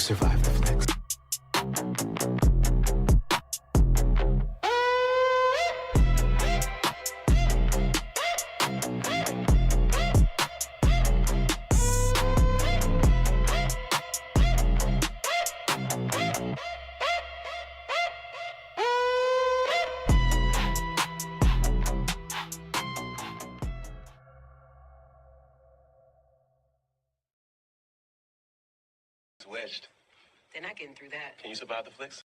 survive the Flix. Wedged. They're not getting through that. Can you survive the Flix?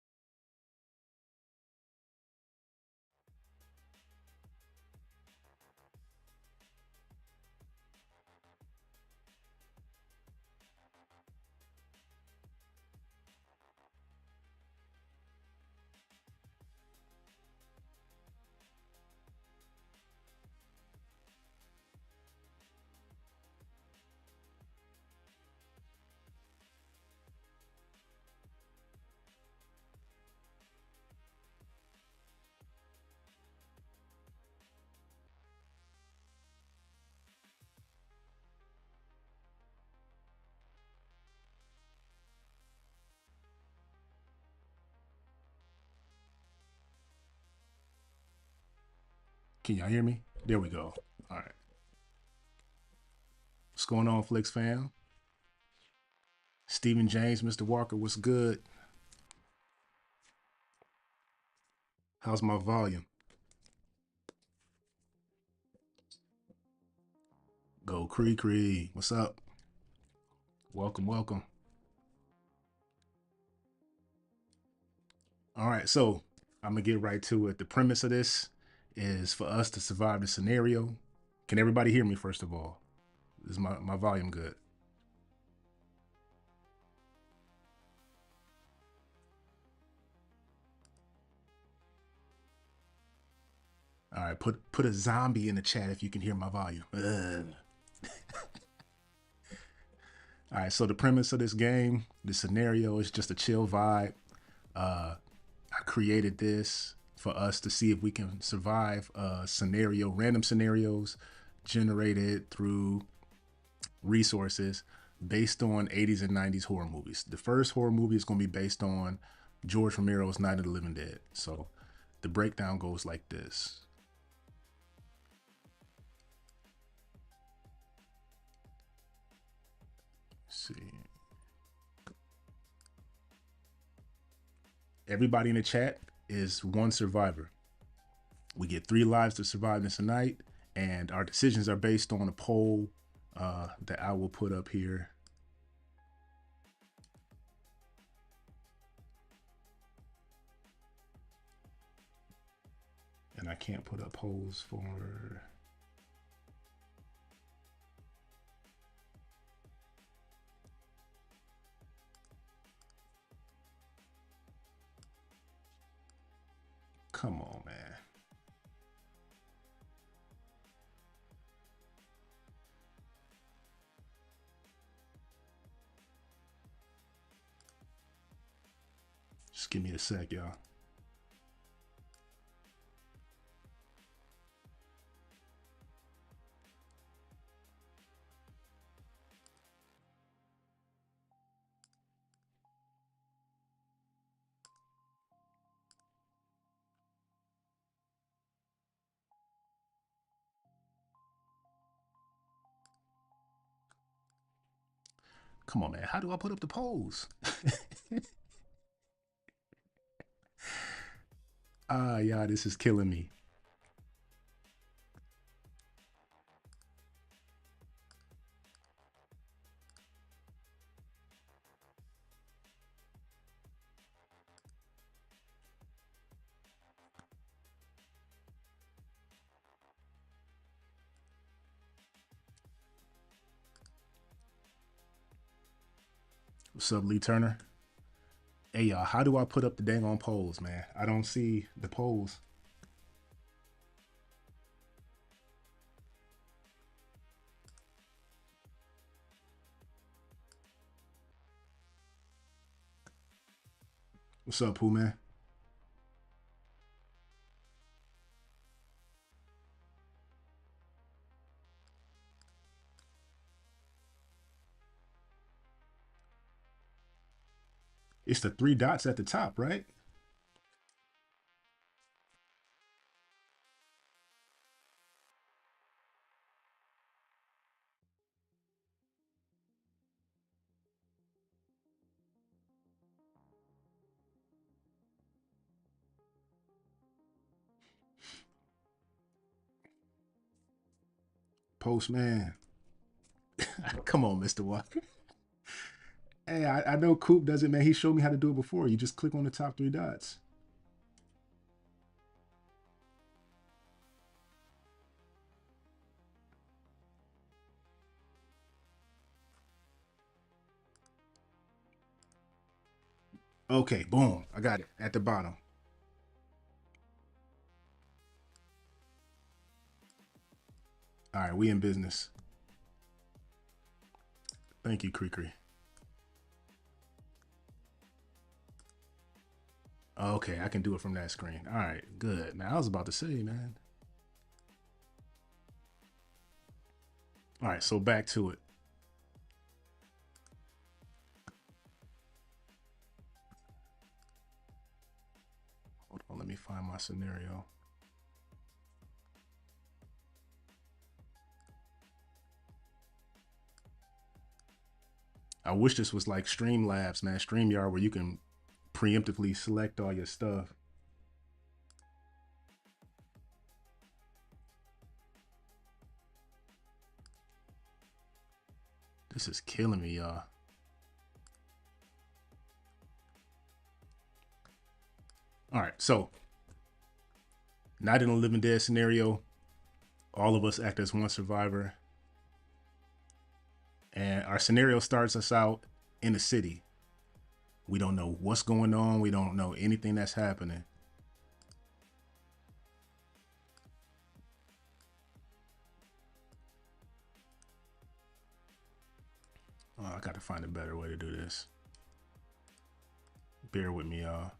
Can y'all hear me? There we go. All right. What's going on, Flix fam? Stephen James, Mr. Walker, what's good? How's my volume? Go Cree Cree. What's up? Welcome, welcome. All right, so I'm gonna get right to it. The premise of this is for us to survive the scenario. Can everybody hear me first of all? Is my volume good? All right, put a zombie in the chat if you can hear my volume. All right, so the premise of this game, the scenario is just a chill vibe. I created this for us to see if we can survive scenario, random scenarios generated through resources based on 80s and 90s horror movies. The first horror movie is going to be based on George Romero's Night of the Living Dead. So the breakdown goes like this. Let's see. Everybody in the chat is one survivor. We get 3 lives to survive this night, and our decisions are based on a poll that I will put up here. And I can't put up polls for... Come on, man. Just give me a sec, y'all. Come on, man. How do I put up the polls? Yeah, this is killing me. What's up, Lee Turner? Hey, y'all, how do I put up the dang on polls, man? I don't see the polls. What's up, Pooh, man? It's the three dots at the top, right? Postman. Come on, Mr. Walker. Hey, I know Coop does it, man. He showed me how to do it before. You just click on the top three dots. Okay, boom. I got it at the bottom. All right, we in business. Thank you, Creekery. Okay, I can do it from that screen. All right, good. Now, I was about to say, man. All right, so back to it. Hold on, let me find my scenario. I wish this was like Streamlabs, man. StreamYard, where you can preemptively select all your stuff. This is killing me, y'all. All right, so Night in the Living Dead scenario. All of us act as one survivor. And our scenario starts us out in a city. We don't know what's going on. We don't know anything that's happening. Oh, I got to find a better way to do this. Bear with me, y'all.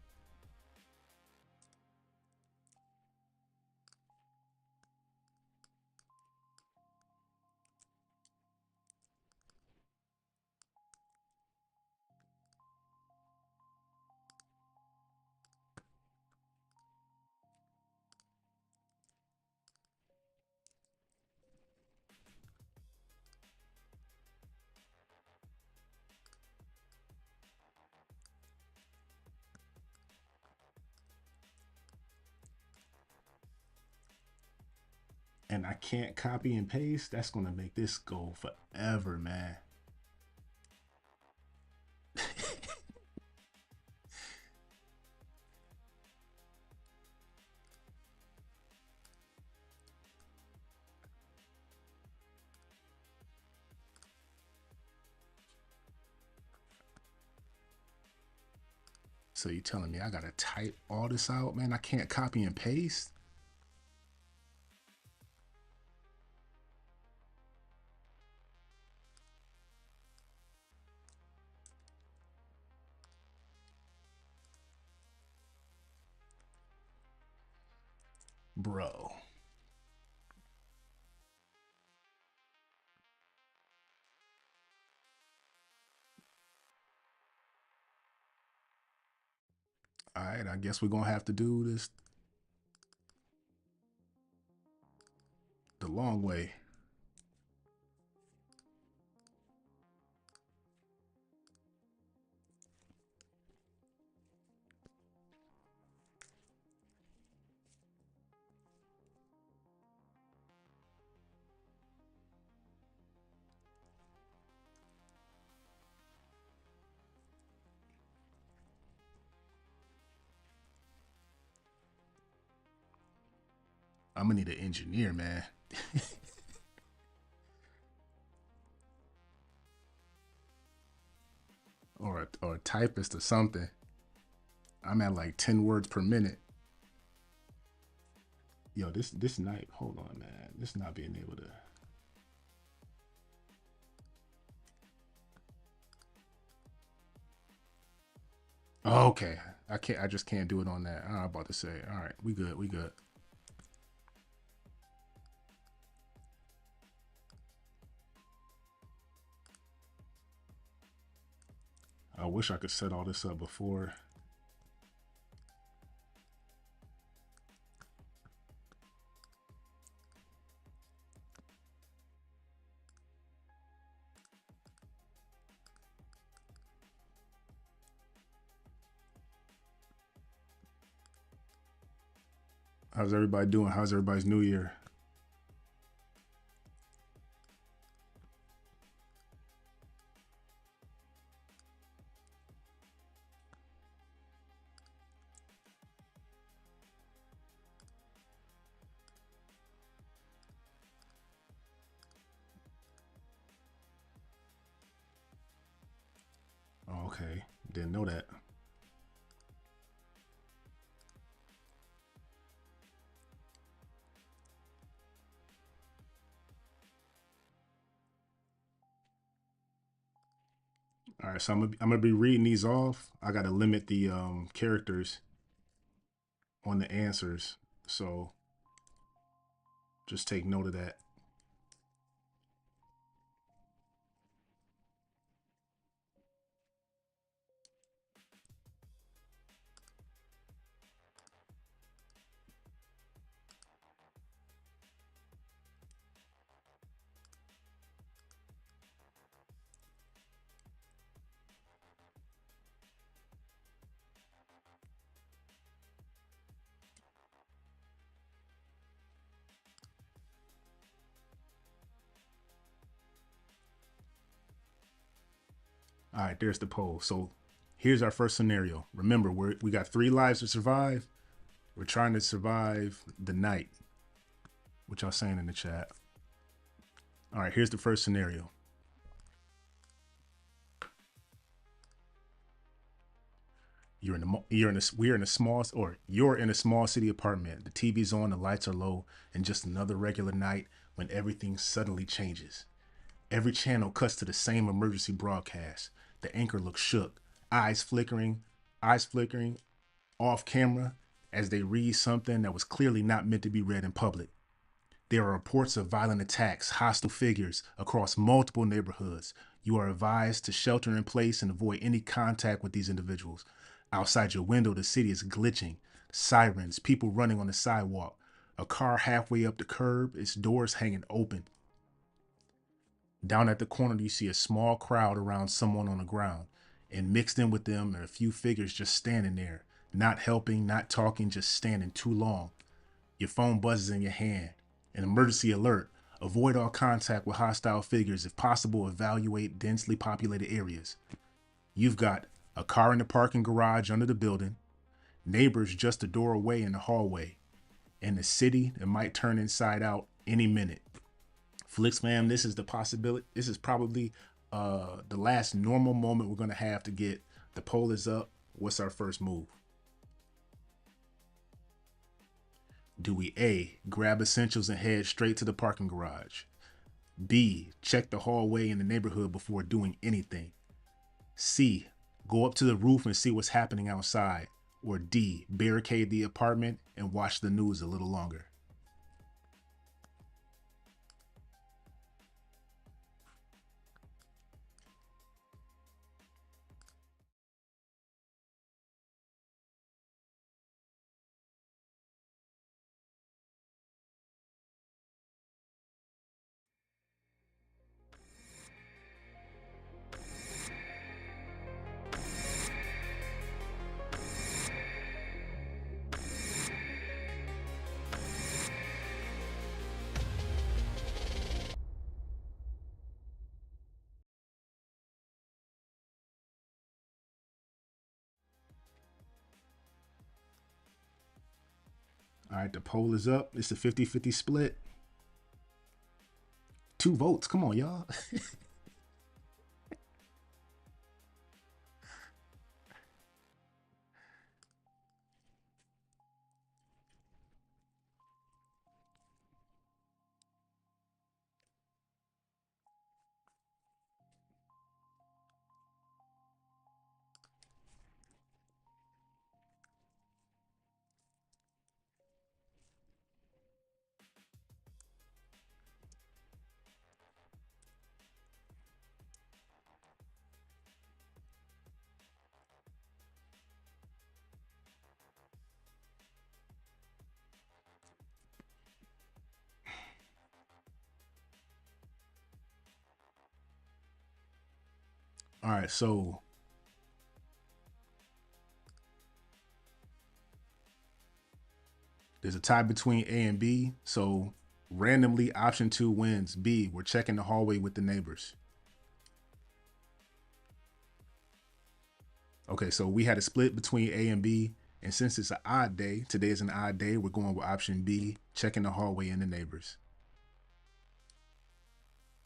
And I can't copy and paste. That's going to make this go forever, man. So you telling me I got to type all this out, man? I can't copy and paste? Bro. All right, I guess we're going to have to do this the long way. I'm going to need an engineer, man. or a typist or something. I'm at like 10 words per minute. Yo, this night, hold on, man. This not being able to. Okay, I just can't do it on that. I'm about to say, all right, we good, we good. wish I could set all this up before. How's everybody doing? How's everybody's New Year? Oh, okay. Didn't know that. All right, so I'm gonna be reading these off. I gotta limit the characters on the answers, so just take note of that. All right, there's the poll. So here's our first scenario. Remember, we got 3 lives to survive. We're trying to survive the night. What y'all saying in the chat? All right, here's the first scenario. You're in a small city apartment. The TV's on, the lights are low, and just another regular night when everything suddenly changes. Every channel cuts to the same emergency broadcast. The anchor looks shook, eyes flickering, eyes flickering off camera as they read something that was clearly not meant to be read in public. There are reports of violent attacks, hostile figures across multiple neighborhoods. You are advised to shelter in place and avoid any contact with these individuals. Outside your window, the city is glitching. Sirens, people running on the sidewalk. A car halfway up the curb, its doors hanging open. Down at the corner, you see a small crowd around someone on the ground, and mixed in with them are a few figures just standing there, not helping, not talking, just standing too long. Your phone buzzes in your hand. An emergency alert. Avoid all contact with hostile figures. If possible, evaluate densely populated areas. You've got a car in the parking garage under the building, neighbors just a door away in the hallway, and the city that might turn inside out any minute. Flix fam, this is the possibility. This is probably the last normal moment we're gonna have to get. The poll is up. What's our first move? Do we A, grab essentials and head straight to the parking garage? B, check the hallway in the neighborhood before doing anything? C, go up to the roof and see what's happening outside? Or D, barricade the apartment and watch the news a little longer? All right, the poll is up. It's a 50-50 split. 2 votes. Come on, y'all. All right, so there's a tie between A and B. So randomly, option 2 wins. B, we're checking the hallway with the neighbors. Okay, so we had a split between A and B. And since it's an odd day, today is an odd day, we're going with option B, checking the hallway and the neighbors.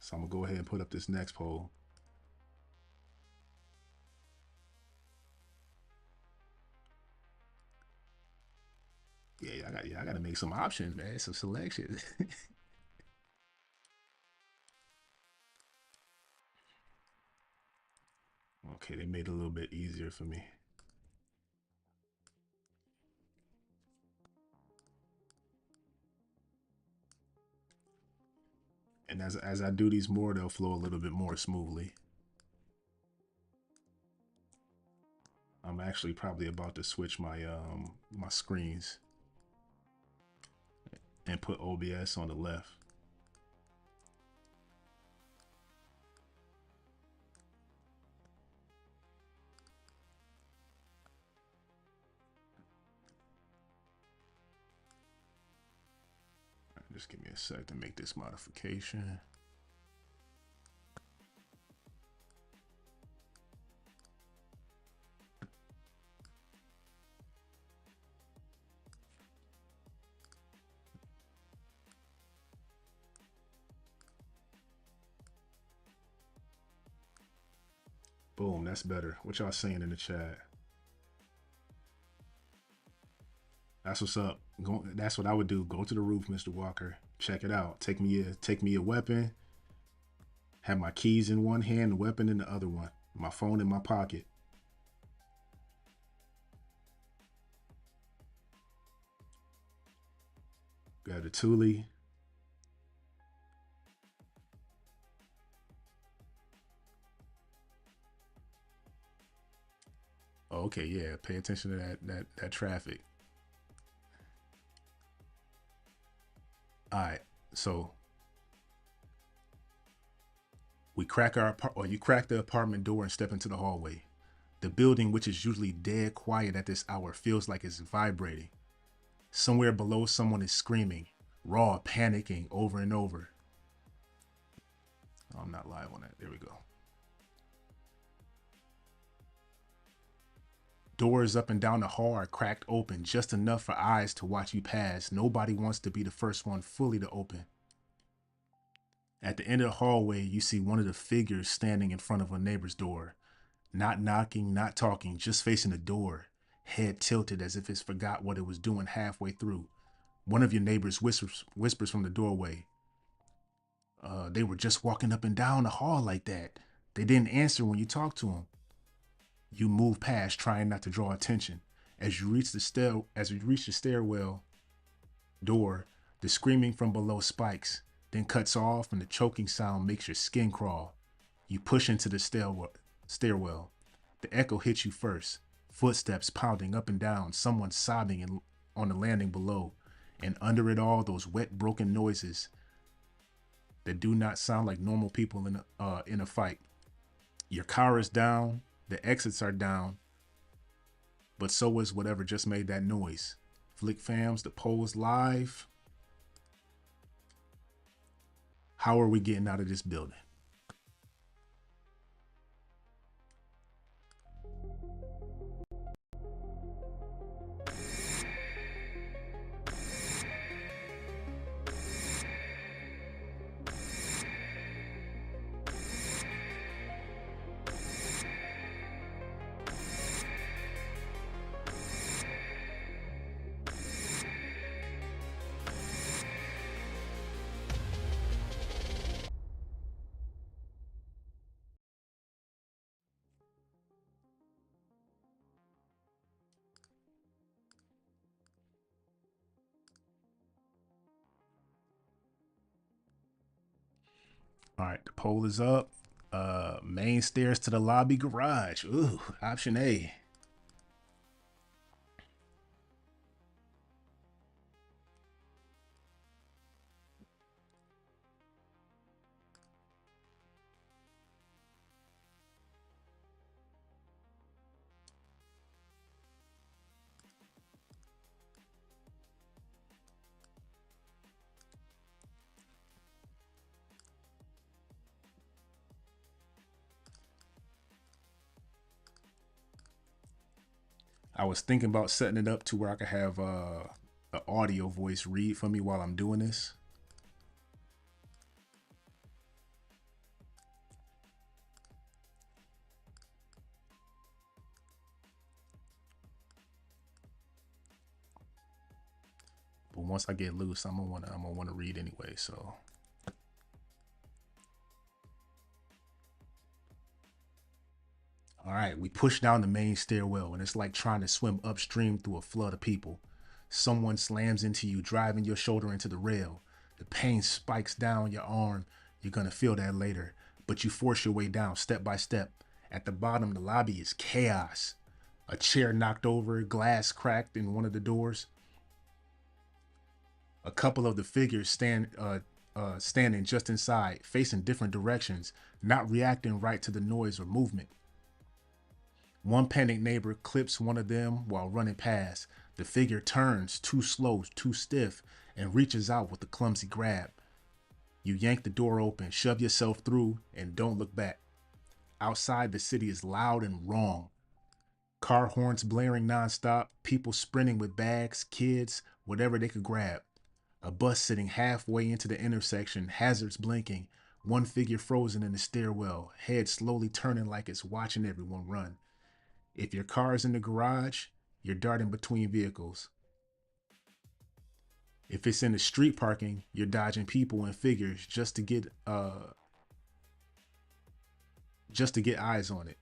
So I'm going to go ahead and put up this next poll. Yeah, I got to make some options, man. Some selections. Okay, they made it a little bit easier for me. And as I do these more, they'll flow a little bit more smoothly. I'm actually probably about to switch my my screens and put OBS on the left. Just give me a sec to make this modification. Boom, that's better. What y'all saying in the chat? That's what's up. That's what I would do. Go to the roof, Mr. Walker. Check it out. Take me a weapon. Have my keys in one hand, the weapon in the other one. My phone in my pocket. Got a Thule. Oh, okay, yeah. Pay attention to that traffic. All right, so you crack the apartment door and step into the hallway. The building, which is usually dead quiet at this hour, feels like it's vibrating. Somewhere below, someone is screaming, raw, panicking over and over. Oh, I'm not live on that. There we go. Doors up and down the hall are cracked open, just enough for eyes to watch you pass. Nobody wants to be the first one fully to open. At the end of the hallway, you see one of the figures standing in front of a neighbor's door. Not knocking, not talking, just facing the door, head tilted as if it's forgot what it was doing halfway through. One of your neighbors whispers from the doorway. They were just walking up and down the hall like that. They didn't answer when you talked to them. You move past, trying not to draw attention. As you reach the stairwell door, the screaming from below spikes, then cuts off, and the choking sound makes your skin crawl. You push into the stairwell. The echo hits you first. Footsteps pounding up and down, someone sobbing on the landing below, and under it all, those wet, broken noises that do not sound like normal people in a fight. Your car is down, the exits are down, but so is whatever just made that noise. Flick fams, the poll is live. How are we getting out of this building? All right, the poll is up. Main stairs to the lobby garage. Ooh, option A. I was thinking about setting it up to where I could have an audio voice read for me while I'm doing this. But once I get loose, I'm gonna wanna read anyway. So, all right, we push down the main stairwell, and it's like trying to swim upstream through a flood of people. Someone slams into you, driving your shoulder into the rail. The pain spikes down your arm. You're gonna feel that later, but you force your way down step by step. At the bottom, the lobby is chaos. A chair knocked over, glass cracked in one of the doors. A couple of the figures standing just inside, facing different directions, not reacting right to the noise or movement. One panicked neighbor clips one of them while running past. The figure turns, too slow, too stiff, and reaches out with a clumsy grab. You yank the door open, shove yourself through, and don't look back. Outside, the city is loud and wrong. Car horns blaring nonstop, people sprinting with bags, kids, whatever they could grab. A bus sitting halfway into the intersection, hazards blinking, one figure frozen in the stairwell, head slowly turning like it's watching everyone run. If your car is in the garage, you're darting between vehicles. If it's in the street parking, you're dodging people and figures just to get eyes on it.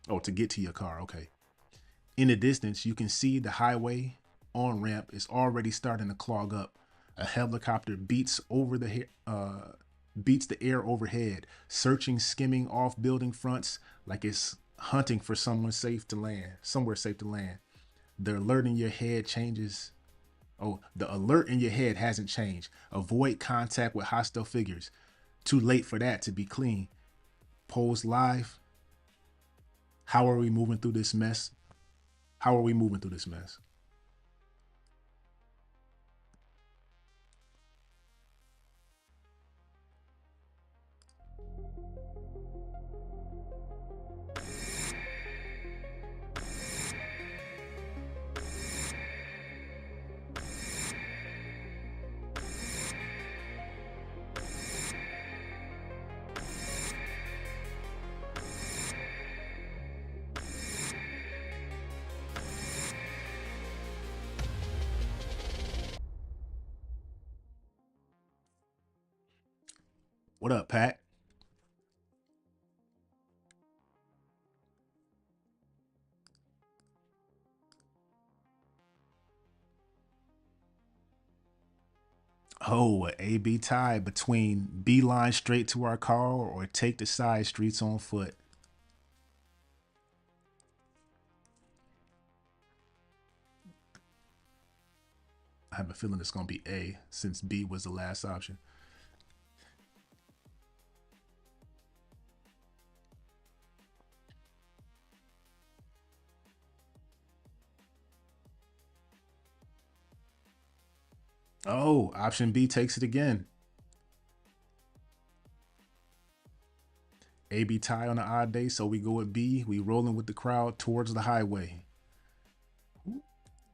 Oh, to get to your car, okay. In the distance, you can see the highway on ramp is already starting to clog up. A helicopter beats the air overhead, searching, skimming off building fronts like it's hunting for somewhere safe to land. The alert in your head changes. Oh, the alert in your head hasn't changed. Avoid contact with hostile figures. Too late for that to be clean. Pose live. How are we moving through this mess? How are we moving through this mess? What up, Pat? Oh, a A-B tie between beeline straight to our car or take the side streets on foot. I have a feeling it's going to be A since B was the last option. Oh, option B takes it again. A-B tie on an odd day, so we go with B. We rolling with the crowd towards the highway.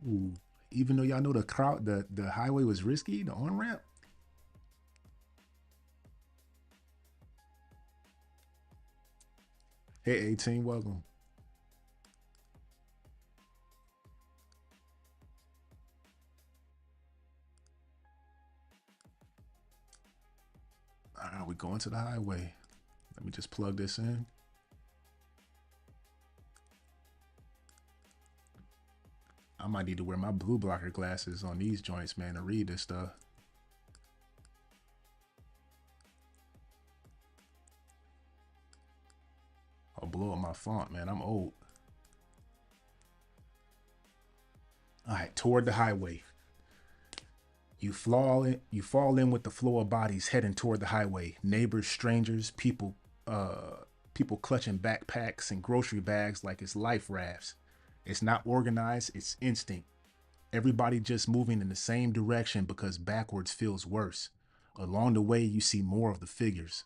Ooh. Even though y'all know the highway was risky, the on ramp. Hey, 18, welcome. All right, we going to the highway. Let me just plug this in. I might need to wear my blue blocker glasses on these joints, man, to read this stuff. I'll blow up my font, man. I'm old. All right, toward the highway. You fall in with the flow of bodies heading toward the highway. Neighbors, strangers, people clutching backpacks and grocery bags like it's life rafts. It's not organized, it's instinct. Everybody just moving in the same direction because backwards feels worse. Along the way, you see more of the figures.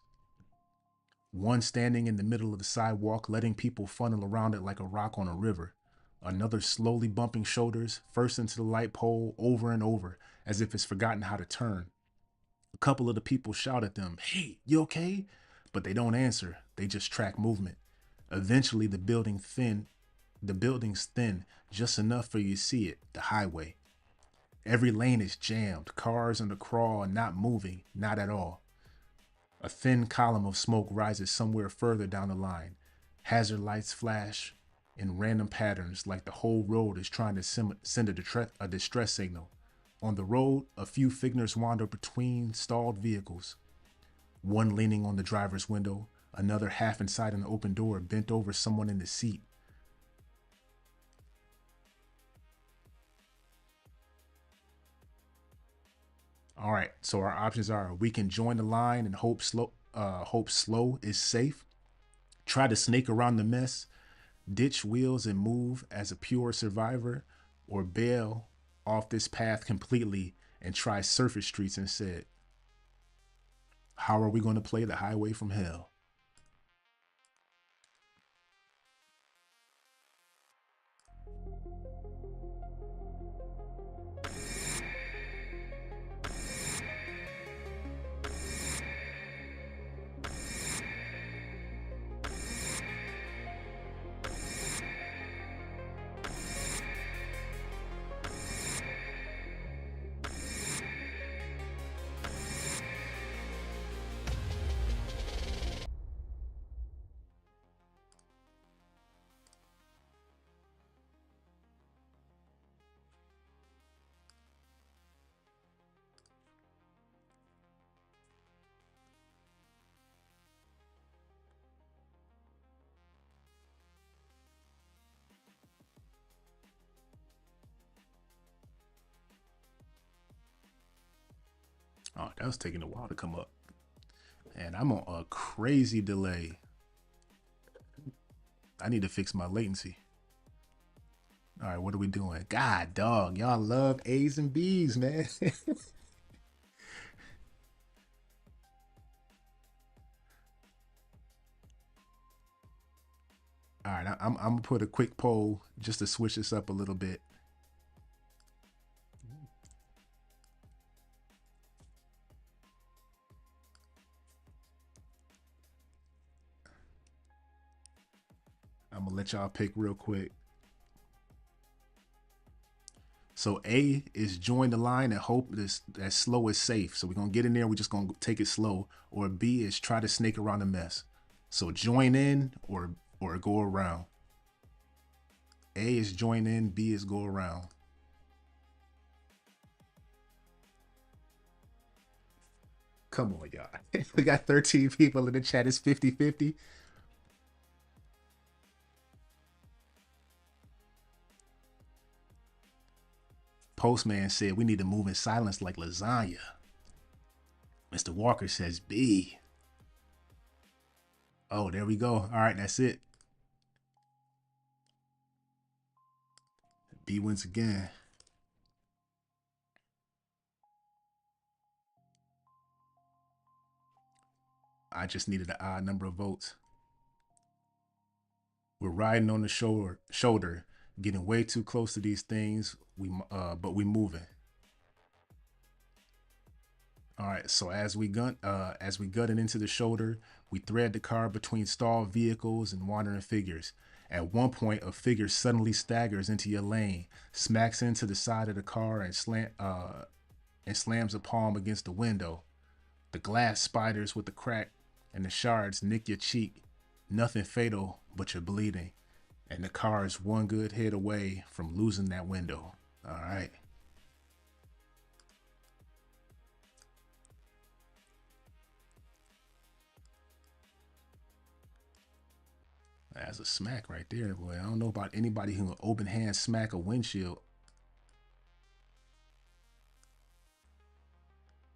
One standing in the middle of the sidewalk, letting people funnel around it like a rock on a river. Another slowly bumping shoulders, first into the light pole over and over, as if it's forgotten how to turn. A couple of the people shout at them, "Hey, you okay?" But they don't answer. They just track movement. Eventually the building's thin, just enough for you to see it, the highway. Every lane is jammed, cars in the crawl and not moving, not at all. A thin column of smoke rises somewhere further down the line. Hazard lights flash in random patterns like the whole road is trying to send a distress signal. On the road, a few figures wander between stalled vehicles, one leaning on the driver's window, another half inside an open door, bent over someone in the seat. All right, so our options are: we can join the line and hope slow is safe, try to snake around the mess, ditch wheels and move as a pure survivor, or bail off this path completely and try surface streets instead. How are we going to play the highway from hell? Oh, that was taking a while to come up. And I'm on a crazy delay. I need to fix my latency. All right, what are we doing? God, dog, y'all love A's and B's, man. All right, I'm gonna put a quick poll just to switch this up a little bit. I'm gonna let y'all pick real quick. So A is join the line and hope that slow is safe. So we're gonna get in there. We're just gonna take it slow. Or B is try to snake around the mess. So join in or go around. A is join in. B is go around. Come on, y'all. We got 13 people in the chat. It's 50-50. Postman said we need to move in silence like lasagna. Mr. Walker says B. Oh, there we go. All right, that's it. B wins again. I just needed an odd number of votes. We're riding on the shoulder, getting way too close to these things. But we moving. All right. So as we gutted into the shoulder, we thread the car between stalled vehicles and wandering figures. At one point, a figure suddenly staggers into your lane, smacks into the side of the car, and slams a palm against the window. The glass spiders with the crack, and the shards nick your cheek. Nothing fatal, but you're bleeding. And the car is one good hit away from losing that window. All right. That's a smack right there, boy. I don't know about anybody who can open hand smack a windshield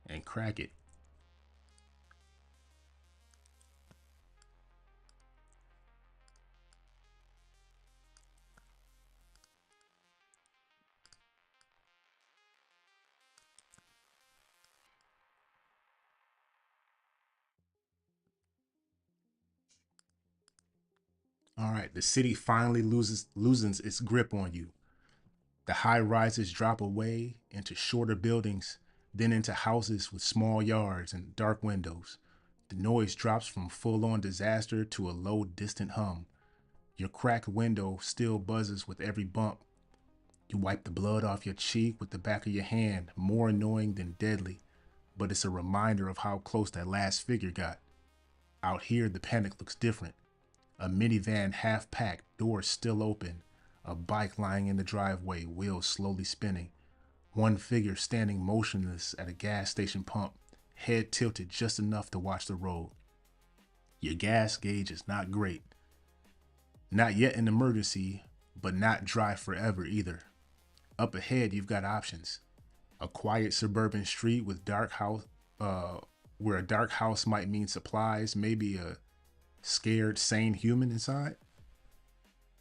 and crack it. All right, the city finally loosens its grip on you. The high rises drop away into shorter buildings, then into houses with small yards and dark windows. The noise drops from full on disaster to a low, distant hum. Your cracked window still buzzes with every bump. You wipe the blood off your cheek with the back of your hand, more annoying than deadly, but it's a reminder of how close that last figure got. Out here, the panic looks different. A minivan half packed, doors still open, a bike lying in the driveway, wheels slowly spinning. One figure standing motionless at a gas station pump, head tilted just enough to watch the road. Your gas gauge is not great. Not yet an emergency, but not dry forever either. Up ahead, you've got options. A quiet suburban street with where a dark house might mean supplies, maybe a scared, sane human inside.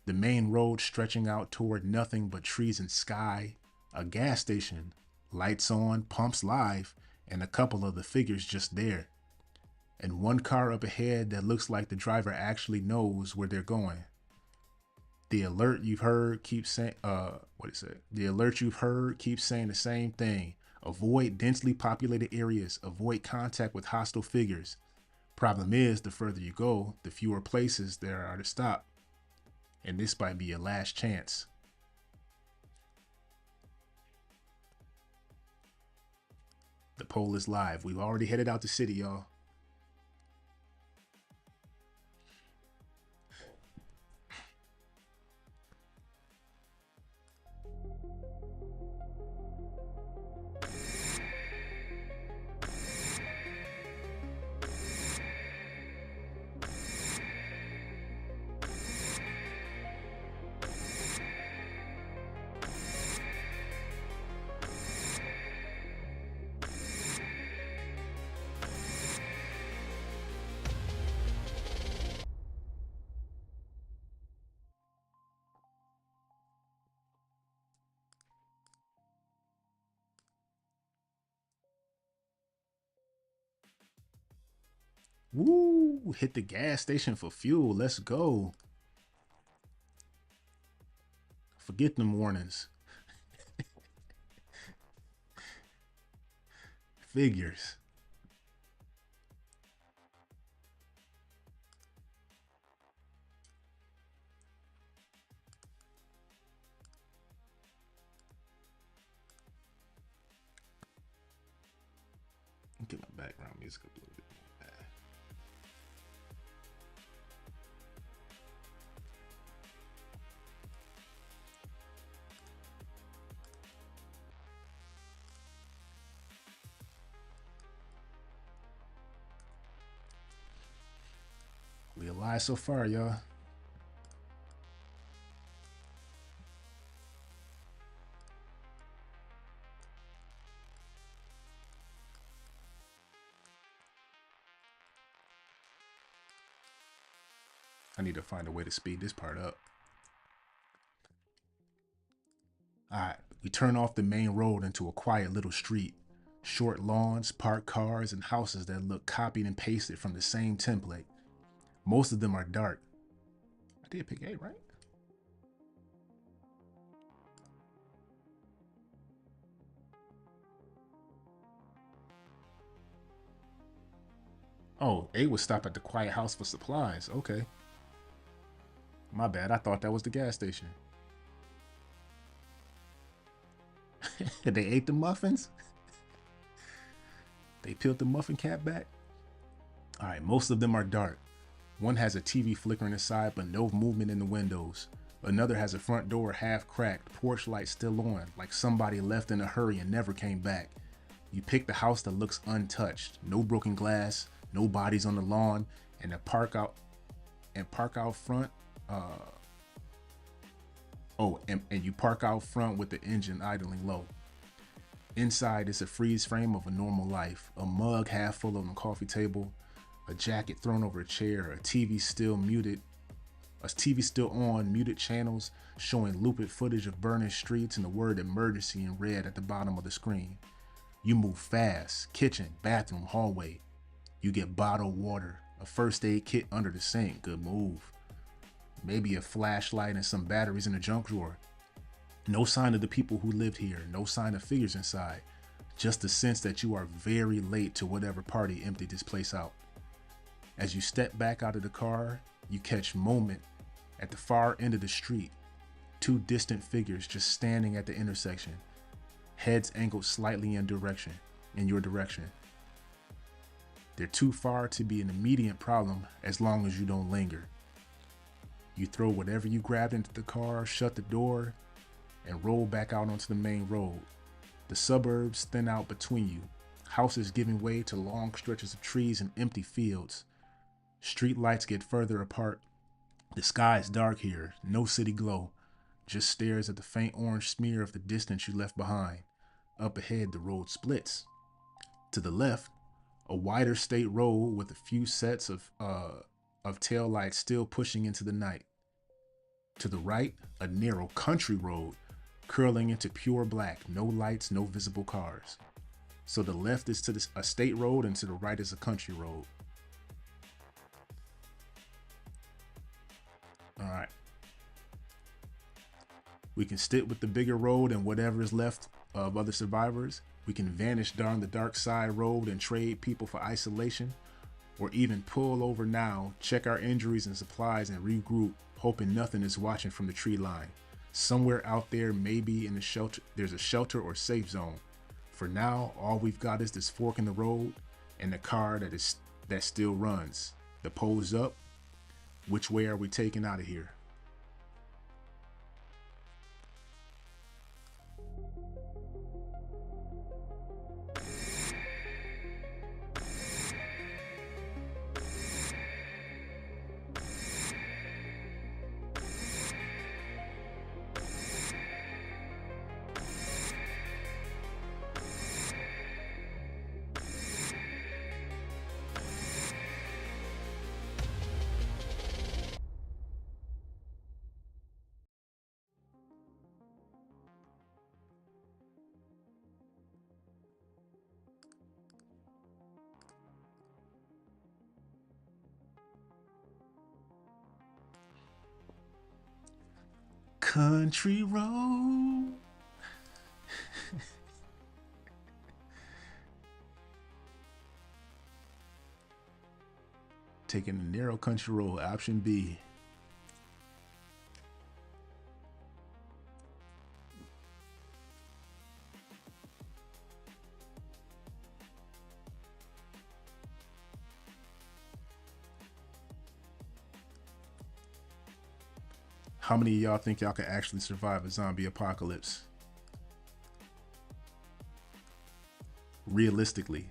The main road stretching out toward nothing but trees and sky, a gas station, lights on, pumps live, and a couple of the figures just there. And one car up ahead that looks like the driver actually knows where they're going. The alert you've heard keeps saying, The alert you've heard keeps saying the same thing. Avoid densely populated areas. Avoid contact with hostile figures. Problem is, the further you go, the fewer places there are to stop. And this might be your last chance. The poll is live. We've already headed out the city, y'all. Woo! Hit the gas station for fuel. Let's go. Forget them warnings. Figures. Get my background music a little bit more. We alive so far, y'all. I need to find a way to speed this part up. Alright, we turn off the main road into a quiet little street. Short lawns, parked cars, and houses that look copied and pasted from the same template. Most of them are dark. I did pick A, right? Oh, A would stop at the quiet house for supplies. Okay. My bad, I thought that was the gas station. They ate the muffins? They peeled the muffin cap back? Alright, most of them are dark. One has a TV flickering inside, but no movement in the windows. Another has a front door half cracked, porch light still on, like somebody left in a hurry and never came back. You pick the house that looks untouched. No broken glass, no bodies on the lawn, and park out front. And you park out front with the engine idling low. Inside is a freeze frame of a normal life. A mug half full on the coffee table, a jacket thrown over a chair, a TV still on, muted channels showing looped footage of burning streets and the word emergency in red at the bottom of the screen. You move fast, kitchen, bathroom, hallway. You get bottled water, a first aid kit under the sink, good move. maybe a flashlight and some batteries in a junk drawer. No sign of the people who lived here, no sign of figures inside, just the sense that you are very late to whatever party emptied this place out. As you step back out of the car, you catch moment at the far end of the street, two distant figures just standing at the intersection, heads angled slightly in your direction. They're too far to be an immediate problem as long as you don't linger. You throw whatever you grabbed into the car, shut the door, and roll back out onto the main road. The suburbs thin out between you, houses giving way to long stretches of trees and empty fields. Street lights get further apart. The sky is dark here, no city glow, just stares at the faint orange smear of the distance you left behind. Up ahead, the road splits. To the left, a wider state road with a few sets of tail lights still pushing into the night. To the right, a narrow country road curling into pure black, no lights, no visible cars. So the left is to a state road and to the right is a country road. All right. We can stick with the bigger road and whatever is left of other survivors. We can vanish down the dark side road and trade people for isolation, or even pull over now, check our injuries and supplies and regroup, hoping nothing is watching from the tree line. Somewhere out there, maybe in the shelter, there's a shelter or safe zone. For now, all we've got is this fork in the road and the car that still runs. The pole's up. Which way are we taking out of here? Country road. Taking the narrow country road, option B. How many of y'all think y'all can actually survive a zombie apocalypse? Realistically.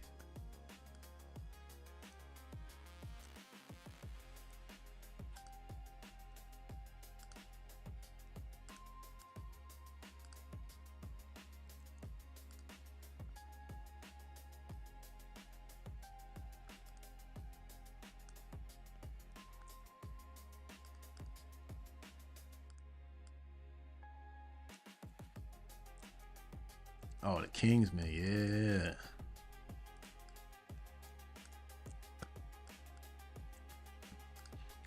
Oh, the Kingsman, yeah.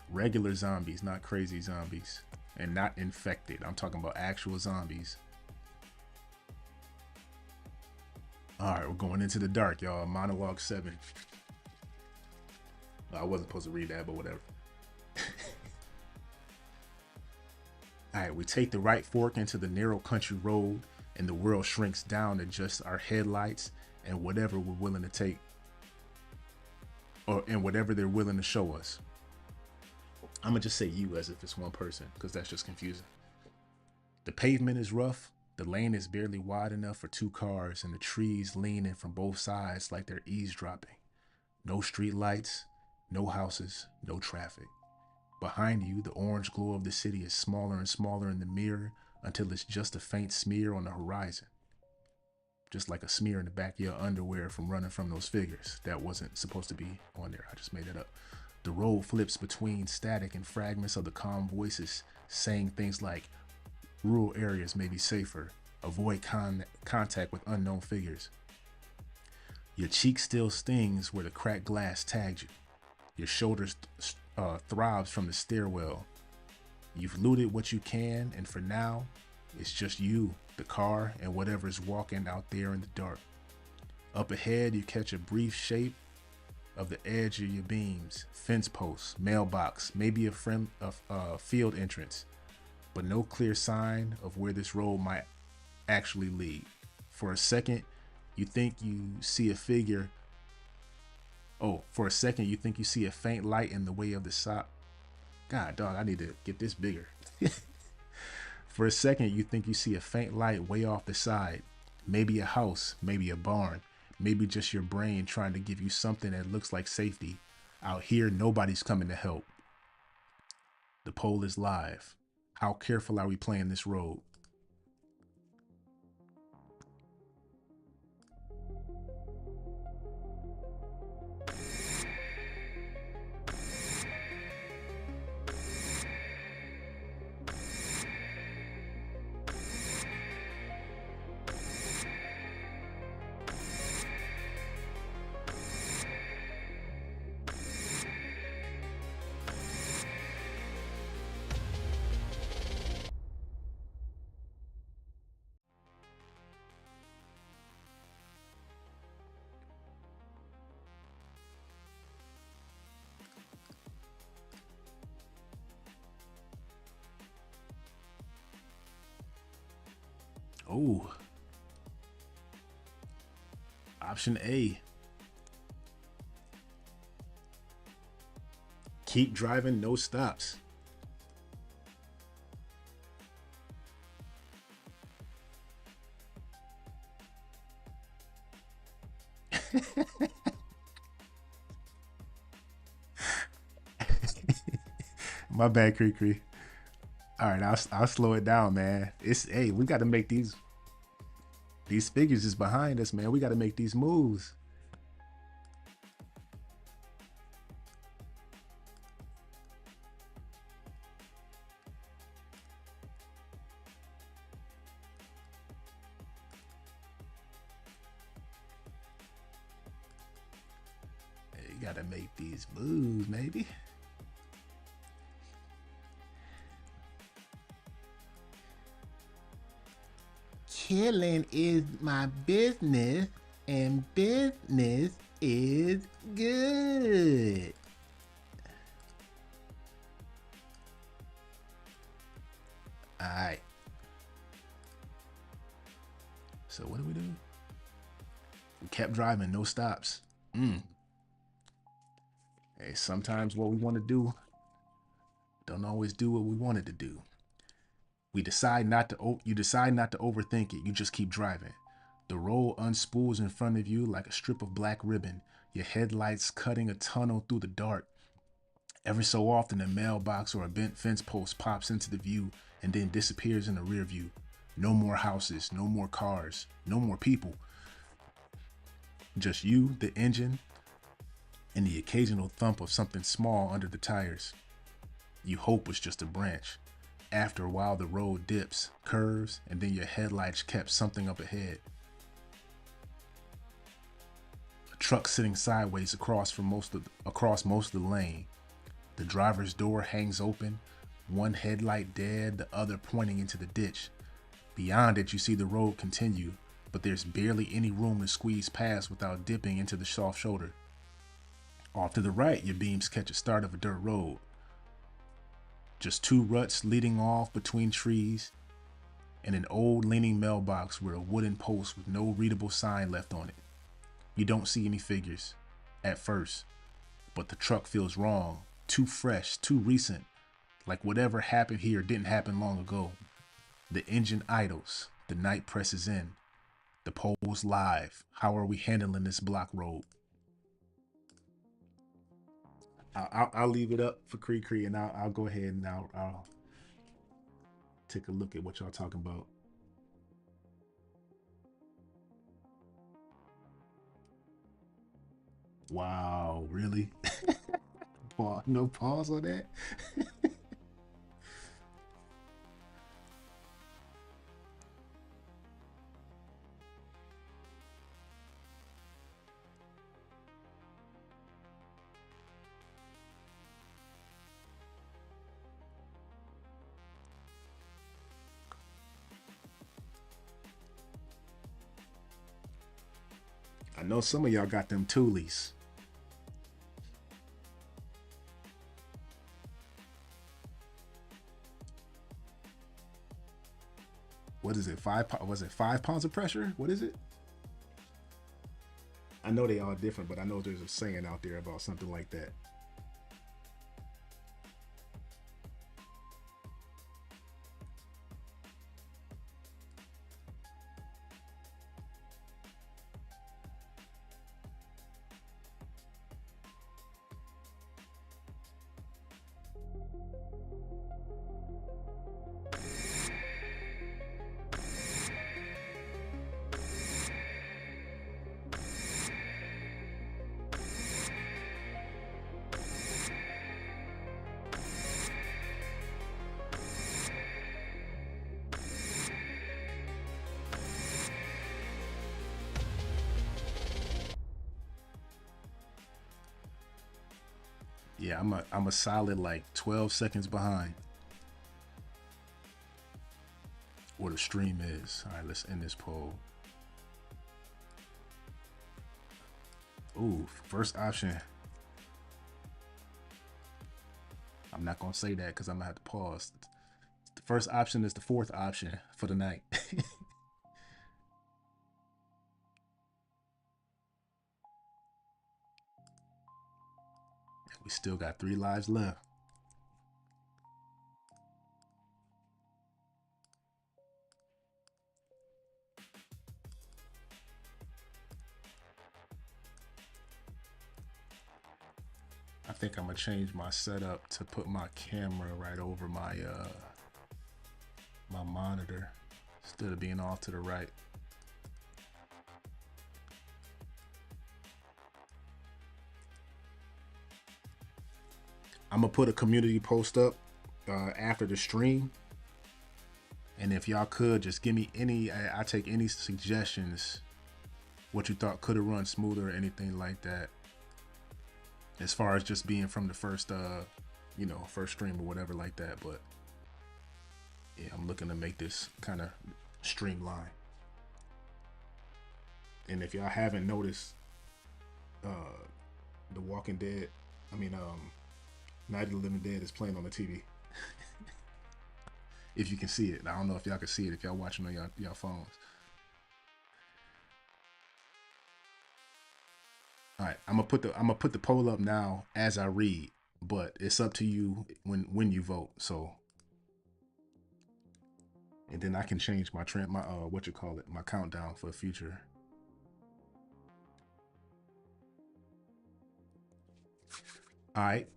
Regular zombies, not crazy zombies. And not infected. I'm talking about actual zombies. Alright, we're going into the dark, y'all. Monologue 7. I wasn't supposed to read that, but whatever. Alright, we take the right fork into the narrow country road, and the world shrinks down to just our headlights and whatever we're willing to take, and whatever they're willing to show us. I'm gonna just say you as if it's one person, because that's just confusing. The pavement is rough, the lane is barely wide enough for 2 cars, and the trees lean in from both sides like they're eavesdropping. No street lights, no houses, no traffic. Behind you, the orange glow of the city is smaller and smaller in the mirror until it's just a faint smear on the horizon. Just like a smear in the back of your underwear from running from those figures. That wasn't supposed to be on there, I just made it up. The road flips between static and fragments of the calm voices saying things like, rural areas may be safer, avoid contact with unknown figures. Your cheek still stings where the cracked glass tagged you. Your shoulders throbs from the stairwell. You've looted what you can, and for now, it's just you, the car, and whatever's walking out there in the dark. Up ahead, you catch a brief shape of the edge of your beams, fence posts, mailbox, maybe a field entrance, but no clear sign of where this road might actually lead. For a second, you think you see a figure. Oh, for a second, you think you see a faint light in the way of the side. God, dog, I need to get this bigger. For a second, you think you see a faint light way off the side. Maybe a house, maybe a barn, maybe just your brain trying to give you something that looks like safety. Out here, nobody's coming to help. The poll is live. How careful are we playing this road? Oh, option A. Keep driving, no stops. My bad, Cree. All right, I'll slow it down, man. Hey, we got to make these figures is behind us, man. We got to make these moves. Hey, you got to make these moves, maybe. Killing is my business, and business is good. All right. So what do we do? We kept driving, no stops. Hey, sometimes what we want to do don't always do what we wanted to do. You decide not to overthink it. You just keep driving. The road unspools in front of you like a strip of black ribbon, your headlights cutting a tunnel through the dark. Every so often, a mailbox or a bent fence post pops into the view and then disappears in the rear view. No more houses, no more cars, no more people. Just you, the engine, and the occasional thump of something small under the tires. You hope it's just a branch. After a while, the road dips, curves, and then your headlights catch something up ahead. A truck sitting sideways across most of the lane. The driver's door hangs open, one headlight dead, the other pointing into the ditch. Beyond it, you see the road continue, but there's barely any room to squeeze past without dipping into the soft shoulder. Off to the right, your beams catch a start of a dirt road. Just two ruts leading off between trees and an old leaning mailbox with a wooden post with no readable sign left on it. You don't see any figures at first, but the truck feels wrong, too fresh, too recent, like whatever happened here didn't happen long ago. The engine idles, the night presses in, the poll's live. How are we handling this block road? I'll leave it up for Cree, and I'll go ahead and I'll take a look at what y'all talking about. Wow, really? No pause on that? I know some of y'all got them toolies. What is it? Was it 5 pounds of pressure? What is it? I know they all different, but I know there's a saying out there about something like that. Yeah, I'm a solid like 12 seconds behind where the stream is. All right, let's end this poll. Ooh, first option. I'm not gonna say that because I'm gonna have to pause. The first option is the fourth option for the night. We still got 3 lives left. I think I'm gonna change my setup to put my camera right over my my monitor instead of being off to the right. I'm gonna put a community post up after the stream, and if y'all could just give me any, I take any suggestions, what you thought could have run smoother or anything like that, as far as just being from the first first stream or whatever like that. But yeah, I'm looking to make this kind of streamlined. And if y'all haven't noticed, The Walking Dead, Night of the Living Dead is playing on the TV. If you can see it. I don't know if y'all can see it if y'all watching on y'all phones. All right, I'm gonna put the poll up now as I read, but it's up to you when you vote. So, and then I can change my trend, my my countdown for the future. All right.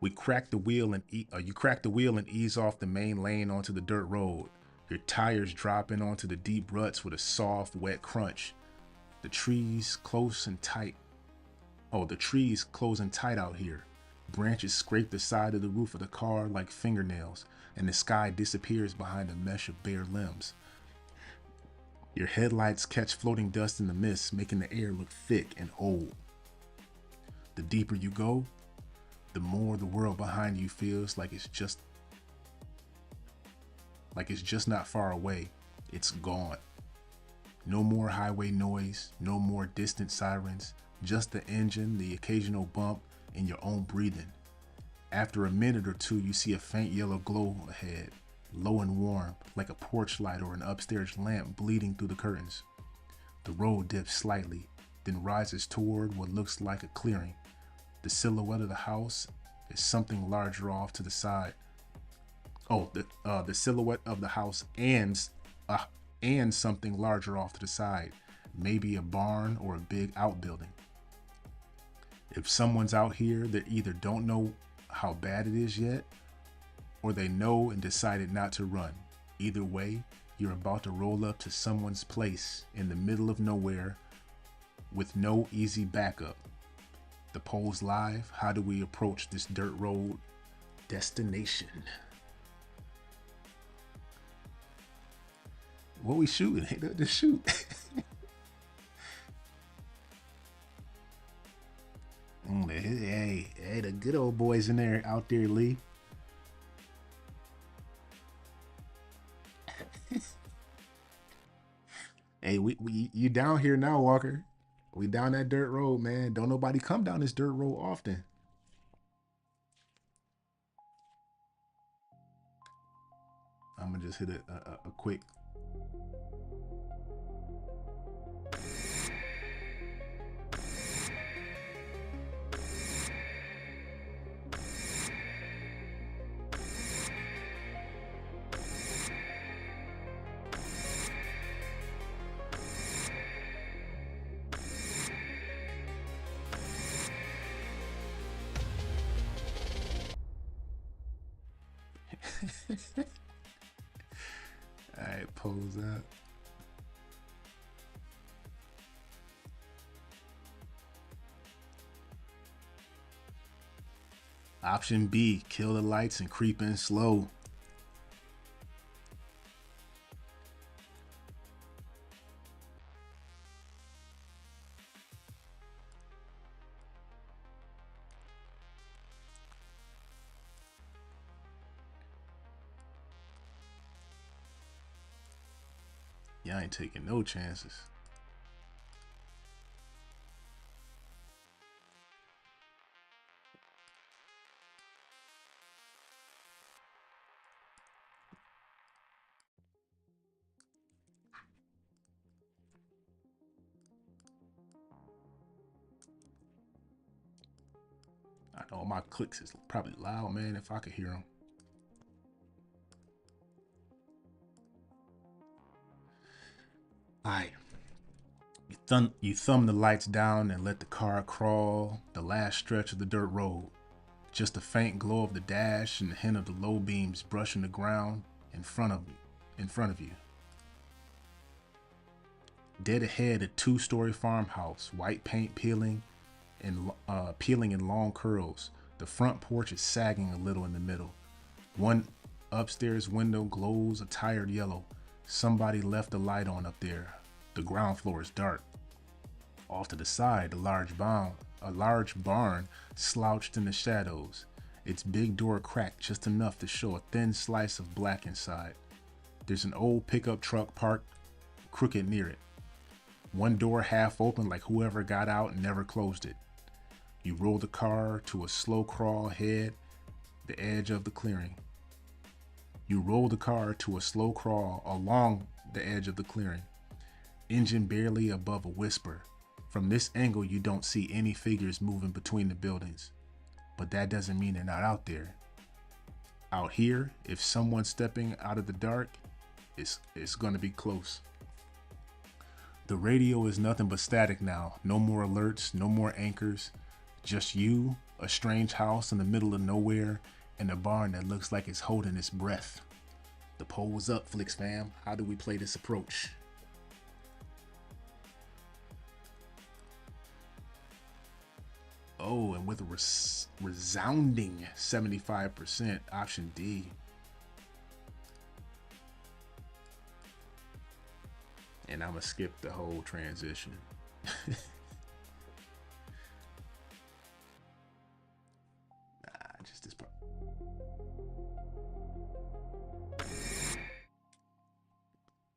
You crack the wheel and ease off the main lane onto the dirt road. Your tires dropping onto the deep ruts with a soft, wet crunch. The trees closing tight out here. Branches scrape the side of the roof of the car like fingernails, and the sky disappears behind a mesh of bare limbs. Your headlights catch floating dust in the mist, making the air look thick and old. The deeper you go, the more the world behind you feels like it's just not far away. It's gone. No more highway noise, no more distant sirens, just the engine, the occasional bump, and your own breathing. After a minute or two, you see a faint yellow glow ahead, low and warm, like a porch light or an upstairs lamp bleeding through the curtains. The road dips slightly, then rises toward what looks like a clearing. The silhouette of the house is something larger off to the side. The silhouette of the house and something larger off to the side, maybe a barn or a big outbuilding. If someone's out here, they either don't know how bad it is yet, or they know and decided not to run. Either way, you're about to roll up to someone's place in the middle of nowhere with no easy backup. The poll's live. How do we approach this dirt road destination? What we shooting? Just shoot. Hey, the good old boys in there, out there, Lee. Hey, we you down here now, Walker. We down that dirt road, man. Don't nobody come down this dirt road often. I'm gonna just hit a quick. All right, pose up. Option B, kill the lights and creep in slow. Y'all ain't taking no chances. I know my clicks is probably loud, man, if I could hear them. All right. You thumb the lights down and let the car crawl the last stretch of the dirt road. Just a faint glow of the dash and the hint of the low beams brushing the ground in front of you. Dead ahead, a two-story farmhouse, white paint peeling in long curls. The front porch is sagging a little in the middle. One upstairs window glows a tired yellow. Somebody left the light on up there. The ground floor is dark. Off to the side, a large barn slouched in the shadows. Its big door cracked just enough to show a thin slice of black inside. There's an old pickup truck parked crooked near it. One door half open like whoever got out and never closed it. You roll the car to a slow crawl ahead, the edge of the clearing. You roll the car to a slow crawl along the edge of the clearing. Engine barely above a whisper. From this angle, you don't see any figures moving between the buildings. But that doesn't mean they're not out there. Out here, if someone's stepping out of the dark, it's going to be close. The radio is nothing but static now. No more alerts, no more anchors. Just you, a strange house in the middle of nowhere, and a barn that looks like it's holding its breath. The poll's up, Flix fam. How do we play this approach? Oh, and with a resounding 75%, option D. And I'm gonna skip the whole transition. Just this part.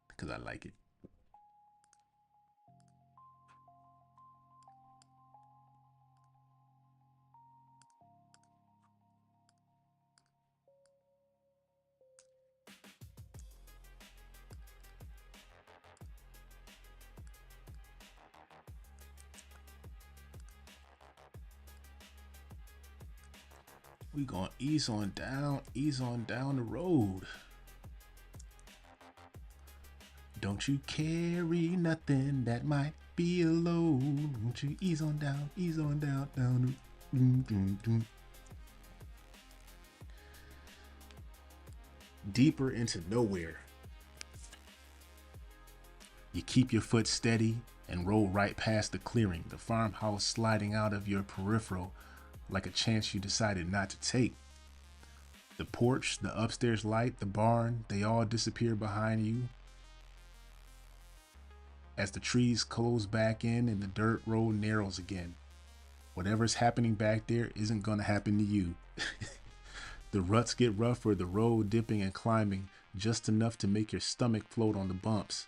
Because I like it. We gonna ease on down the road. Don't you carry nothing that might be a load. Won't you ease on down, down. Deeper into nowhere. You keep your foot steady and roll right past the clearing, the farmhouse sliding out of your peripheral like a chance you decided not to take. The porch, the upstairs light, the barn, they all disappear behind you as the trees close back in and the dirt road narrows again. Whatever's happening back there isn't gonna happen to you. The ruts get rougher, the road dipping and climbing just enough to make your stomach float on the bumps.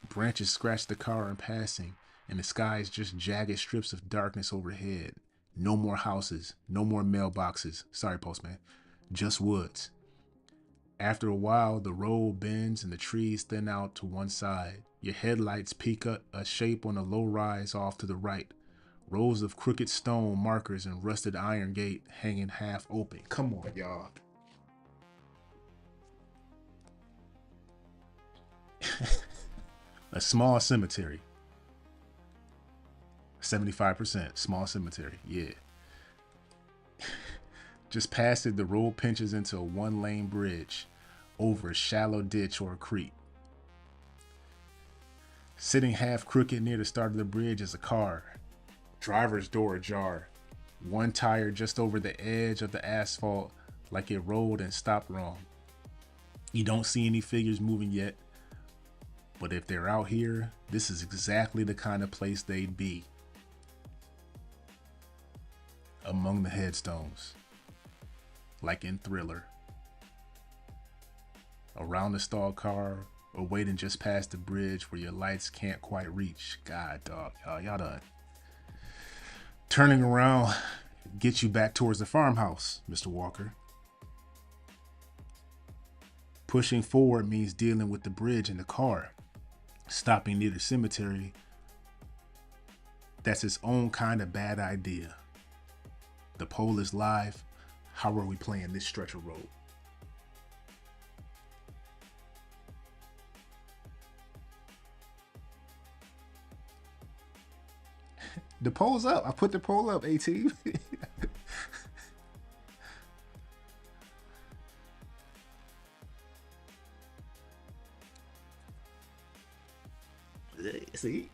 Branches scratch the car in passing, and the sky is just jagged strips of darkness overhead. No more houses, no more mailboxes. Sorry, postman. Just woods. After a while, the road bends and the trees thin out to one side. Your headlights peek up a shape on a low rise off to the right. Rows of crooked stone markers and rusted iron gate hanging half open. Come on, y'all. A small cemetery. 75%. Small cemetery. Yeah. Just past it, the road pinches into a one-lane bridge over a shallow ditch or a creek. Sitting half crooked near the start of the bridge is a car. Driver's door ajar. One tire just over the edge of the asphalt like it rolled and stopped wrong. You don't see any figures moving yet, but if they're out here, this is exactly the kind of place they'd be. Among the headstones. Like in Thriller. Around the stalled car, or waiting just past the bridge where your lights can't quite reach. God, dog, y'all done. Turning around, get you back towards the farmhouse, Mr. Walker. Pushing forward means dealing with the bridge and the car. Stopping near the cemetery, that's its own kind of bad idea. The poll is live. How are we playing this stretch of road? The poll's up. I put the poll up, AT. See?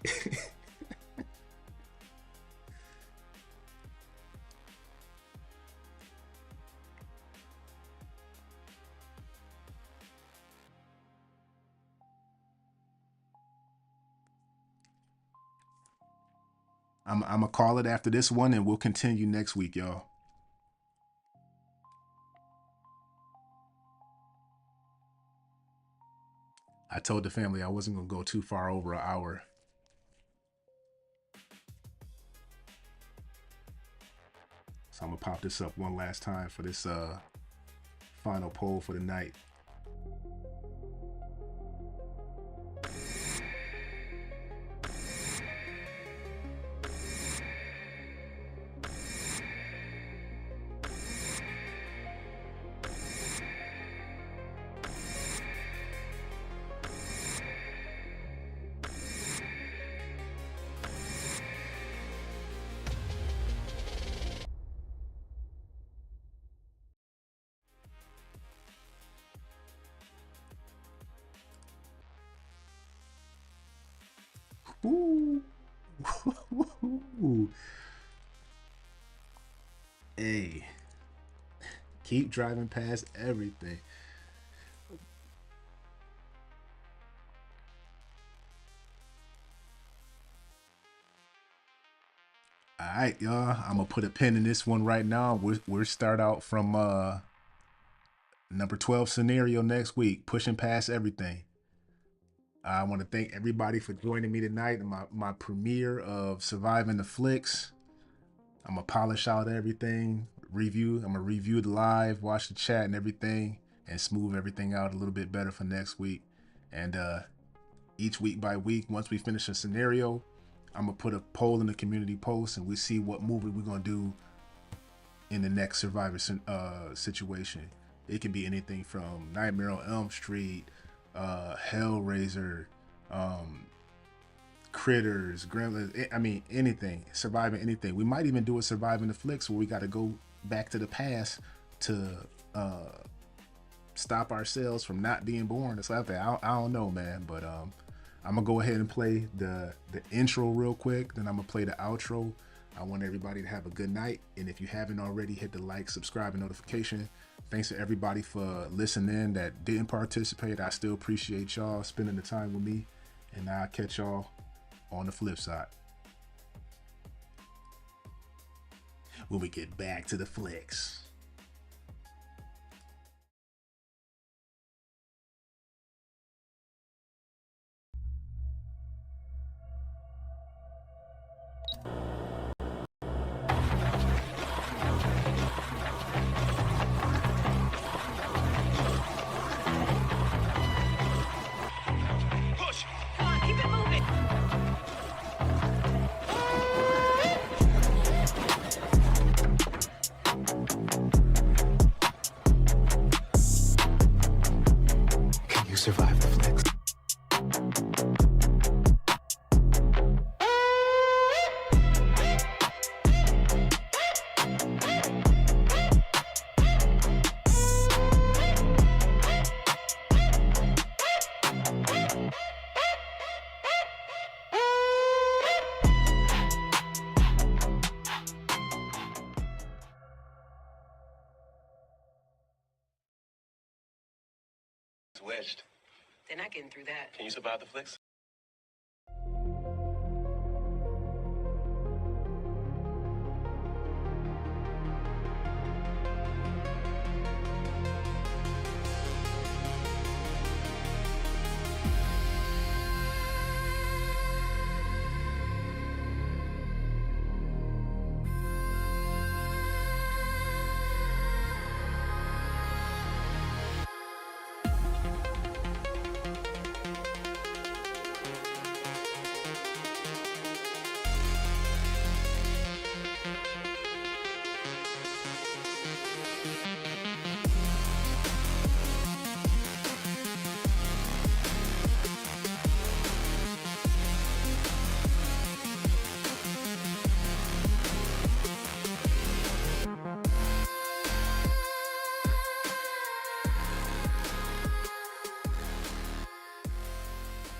I'm gonna call it after this one, and we'll continue next week, y'all. I told the family I wasn't gonna go too far over an hour. So I'm gonna pop this up one last time for this final poll for the night. Ooh. Hey, keep driving past everything. All right, y'all. I'm gonna put a pin in this one right now. We'll start out from number 12 scenario next week, pushing past everything. I want to thank everybody for joining me tonight in my premiere of Surviving the Flix. I'm gonna polish out everything, review. I'm gonna review the live, watch the chat and everything, and smooth everything out a little bit better for next week. And each week by week, once we finish a scenario, I'm gonna put a poll in the community post, and we see what movie we're gonna do in the next Survivor situation. It can be anything from Nightmare on Elm Street, Hellraiser, Critters, Gremlins. I mean, anything. Surviving anything. We might even do a Surviving the Flix where we got to go back to the past to stop ourselves from not being born or something. I don't know, man. But I'm gonna go ahead and play the intro real quick. Then I'm gonna play the outro. I want everybody to have a good night. And if you haven't already, hit the like, subscribe, and notification. Thanks to everybody for listening that didn't participate. I still appreciate y'all spending the time with me. And I'll catch y'all on the flip side when we get back to the Flix. you survive the Flix. It's wedged. They're not getting through that. Can you survive the Flix?